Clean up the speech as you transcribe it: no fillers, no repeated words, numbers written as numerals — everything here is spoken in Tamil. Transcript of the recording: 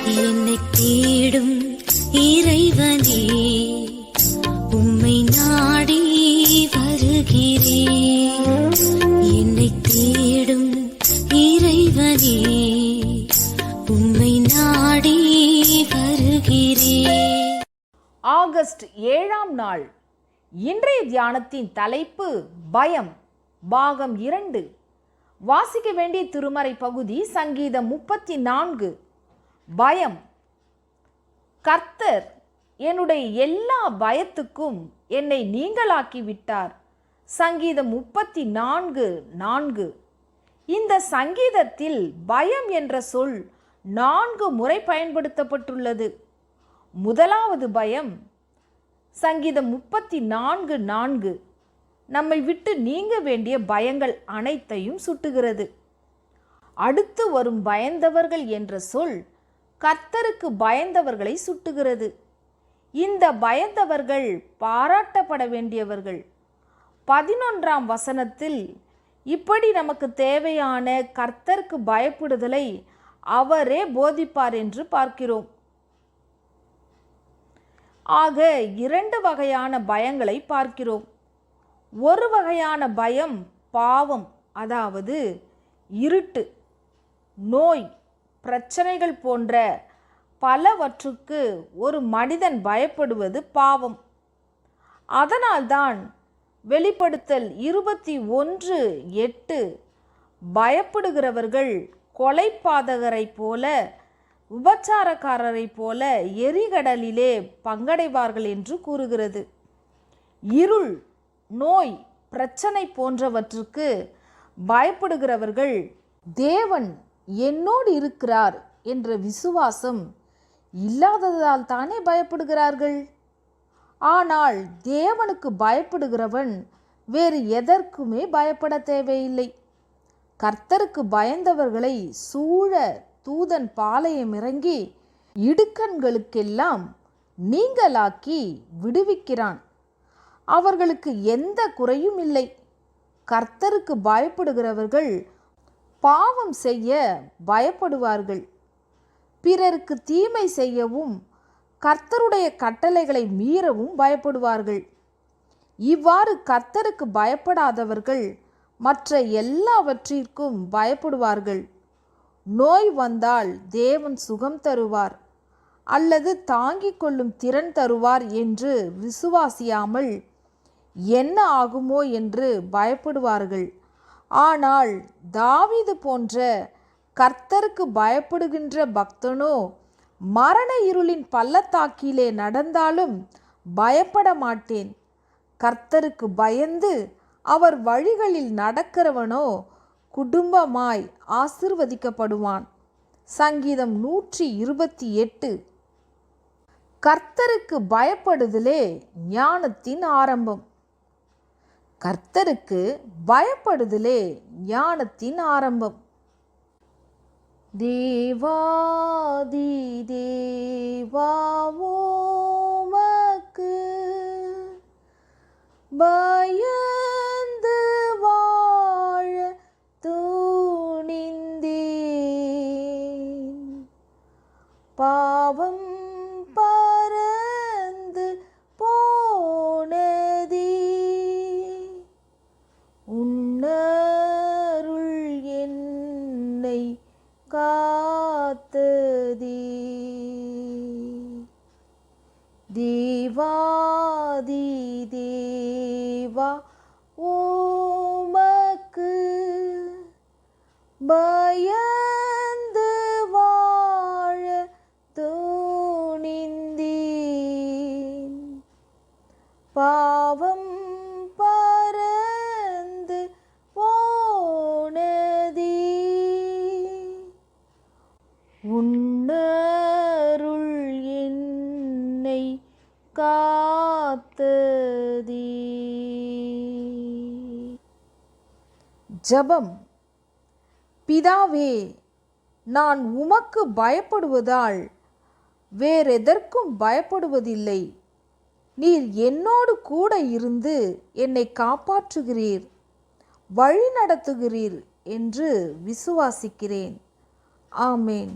என்னை தேடும் இறைவனே, உம்மை நாடி வருகிறேன். என்னை தேடும் இறைவனே, உம்மை நாடி வருகிறேன். ஆகஸ்ட் 7ஆம் நாள். இன்றைய தியானத்தின் தலைப்பு பயம், பாகம் 2. வாசிக்க வேண்டிய திருமறை பகுதி சங்கீதம் 34. பயம். கர்த்தர் என்னுடைய எல்லா பயத்துக்கும் என்னை நீங்களாக்கி விட்டார். சங்கீதம் 34:4. இந்த சங்கீதத்தில் பயம் என்ற சொல் 4 முறை பயன்படுத்தப்பட்டுள்ளது. முதலாவது பயம் சங்கீதம் 34:4 நம்மை விட்டு நீங்க வேண்டிய பயங்கள் அனைத்தையும் சுட்டுகிறது. அடுத்து வரும் பயந்தவர்கள் என்ற சொல் கர்த்தருக்கு பயந்தவர்களை சுட்டுகிறது. இந்த பயந்தவர்கள் பாராட்டப்பட வேண்டியவர்கள். 11ஆம் வசனத்தில் இப்படி நமக்கு தேவையான கர்த்தருக்கு பயப்படுதலை அவரே போதிப்பார் என்று பார்க்கிறோம். ஆக 2 வகையான பயங்களை பார்க்கிறோம். ஒரு வகையான பயம் பாவம், அதாவது இருட்டு, நோய், பிரச்சனைகள் போன்ற பலவற்றுக்கு ஒரு மனிதன் பயப்படுவது பாவம். அதனால்தான் வெளிப்படுத்தல் 21:8 பயப்படுகிறவர்கள் கொலைபாதகரை போல, விபச்சாரக்காரரை போல எரிகடலிலே பங்கடைவார்கள் என்று கூறுகிறது. இருள், நோய், பிரச்சனை போன்றவற்றுக்கு பயப்படுகிறவர்கள் தேவன் என்னோடு இருக்கிறார் என்ற விசுவாசம் இல்லாததால் தானே பயப்படுகிறார்கள். ஆனால் தேவனுக்கு பயப்படுகிறவன் வேறு எதற்குமே பயப்பட தேவையில்லை. கர்த்தருக்கு பயந்தவர்களை சூழ தூதன் பாளையம் இறங்கி இடுக்கண்களுக்கெல்லாம் நீங்களாக்கி விடுவிக்கிறான். அவர்களுக்கு எந்த குறையும் இல்லை. கர்த்தருக்கு பயப்படுகிறவர்கள் பாவம் செய்ய பயப்படுவார்கள். பிறருக்கு தீமை செய்யவும் கர்த்தருடைய கட்டளைகளை மீறவும் பயப்படுவார்கள். இவ்வாறு கர்த்தருக்கு பயப்படாதவர்கள் மற்ற எல்லாவற்றிற்கும் பயப்படுவார்கள். நோய் வந்தால் தேவன் சுகம் தருவார் அல்லது தாங்கிக் கொள்ளும் திறன் தருவார் என்று விசுவாசியாமல் என்ன ஆகுமோ என்று பயப்படுவார்கள். ஆனால் தாவீது போன்ற கர்த்தருக்கு பயப்படுகின்ற பக்தனோ மரண இருளின் பள்ளத்தாக்கிலே நடந்தாலும் பயப்பட மாட்டேன். கர்த்தருக்கு பயந்து அவர் வழிகளில் நடக்கிறவனோ குடும்பமாய் ஆசீர்வதிக்கப்படுவான். சங்கீதம் 128. கர்த்தருக்கு பயப்படுதலே ஞானத்தின் ஆரம்பம். கர்த்தருக்கு பயப்படுதலே ஞானத்தின் ஆரம்பம். தேவாதி தேவாவோமக்கு பயந்து வாழ துணிந்தேன். பாவம் பறந்து போனதே, உன்னருள் என்னை காத்ததே. தேவாதி தேவா உமக்கு பயந்து வாழ துணிந்தேன். பாவம் பறந்து போனதே, உன்னருள் என்னை காத்ததே. ஜெபம். பிதாவே, நான் உமக்கு பயப்படுவதால் வேறெதற்கும் பயப்படுவதில்லை. நீர் என்னோடு கூட இருந்து என்னை காப்பாற்றுகிறீர், வழி நடத்துகிறீர் என்று விசுவாசிக்கிறேன். ஆமேன்.